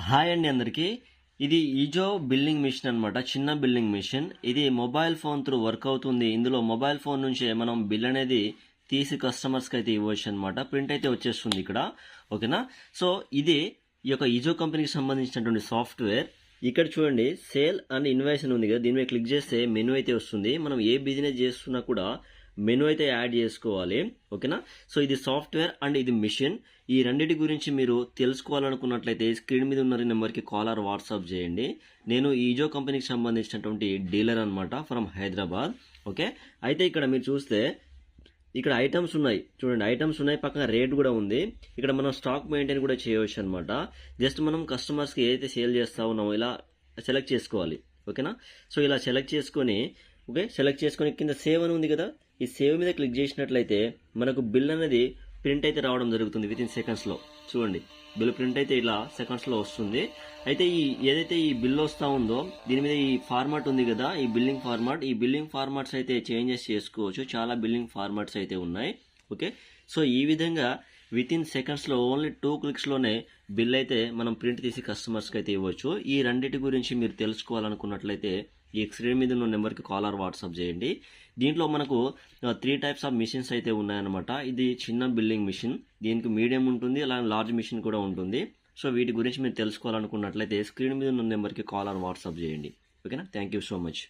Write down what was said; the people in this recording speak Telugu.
హాయ్ అండి అందరికీ. ఇది ఈజో బిల్లింగ్ మిషన్ అనమాట. చిన్న బిల్లింగ్ మిషన్. ఇది మొబైల్ ఫోన్ త్రూ వర్క్ అవుతుంది. ఇందులో మొబైల్ ఫోన్ నుంచే మనం బిల్ అనేది తీసి కస్టమర్స్కి అయితే ఇవ్వచ్చు అనమాట. ప్రింట్ అయితే వచ్చేస్తుంది ఇక్కడ. ఓకేనా. సో ఇది ఈ యొక్క ఈజో కంపెనీకి సంబంధించినటువంటి సాఫ్ట్వేర్. ఇక్కడ చూడండి, సేల్ అండ్ ఇన్వాయిస్ అని ఉంది కదా, దీని మీద క్లిక్ చేస్తే మెనూ అయితే వస్తుంది. మనం ఏ బిజినెస్ చేస్తున్నా కూడా మెనూ అయితే యాడ్ చేసుకోవాలి. ఓకేనా. సో ఇది సాఫ్ట్వేర్ అండ్ ఇది మిషన్. ఈ రెండింటి గురించి మీరు తెలుసుకోవాలనుకున్నట్లయితే స్క్రీన్ మీద ఉన్న నెంబర్కి కాల్ ఆర్ వాట్సాప్ చేయండి. నేను ఈజో కంపెనీకి సంబంధించినటువంటి డీలర్ అనమాట, ఫ్రమ్ హైదరాబాద్. ఓకే. అయితే ఇక్కడ మీరు చూస్తే ఇక్కడ ఐటమ్స్ ఉన్నాయి చూడండి, ఐటమ్స్ ఉన్నాయి, పక్కన రేట్ కూడా ఉంది. ఇక్కడ మనం స్టాక్ మెయింటైన్ కూడా చేయవచ్చు అనమాట. జస్ట్ మనం కస్టమర్స్కి ఏదైతే సేల్ చేస్తా ఉన్నామో ఇలా సెలెక్ట్ చేసుకోవాలి. ఓకేనా. సో ఇలా సెలెక్ట్ చేసుకొని సెలెక్ట్ చేసుకొని కింద సేవ్ అని ఉంది కదా, ఈ సేవ్ మీద క్లిక్ చేసినట్లయితే మనకు బిల్ అనేది ప్రింట్ అయితే రావడం జరుగుతుంది విత్ ఇన్ సెకండ్స్లో. చూడండి, బిల్ ప్రింట్ అయితే ఇలా సెకండ్స్లో వస్తుంది. అయితే ఏదైతే ఈ బిల్ వస్తూ ఉందో దీని మీద ఈ ఫార్మాట్ ఉంది కదా, ఈ బిల్లింగ్ ఫార్మాట్స్ అయితే చేంజెస్ చేసుకోవచ్చు. చాలా బిల్లింగ్ ఫార్మాట్స్ అయితే ఉన్నాయి. ఓకే. సో ఈ విధంగా విత్ ఇన్ సెకండ్స్లో ఓన్లీ 2 క్లిక్స్లోనే బిల్ అయితే మనం ప్రింట్ తీసి కస్టమర్స్కి అయితే ఇవ్వచ్చు. ఈ రెండింటి గురించి మీరు తెలుసుకోవాలనుకున్నట్లయితే ఈ స్క్రీన్ మీద ఉన్న నెంబర్కి కాల్ ఆర్ వాట్సాప్ చేయండి. దీంట్లో మనకు 3 టైప్స్ ఆఫ్ మిషన్స్ అయితే ఉన్నాయన్నమాట. ఇది చిన్న బిల్లింగ్ మిషన్, దీనికి మీడియం ఉంటుంది, అలాగే లార్జ్ మిషన్ కూడా ఉంటుంది. సో వీటి గురించి మీరు తెలుసుకోవాలనుకున్నట్లయితే స్క్రీన్ మీద ఉన్న నెంబర్కి కాల్ ఆర్ వాట్సాప్ చేయండి. ఓకేనా. Thank you so much.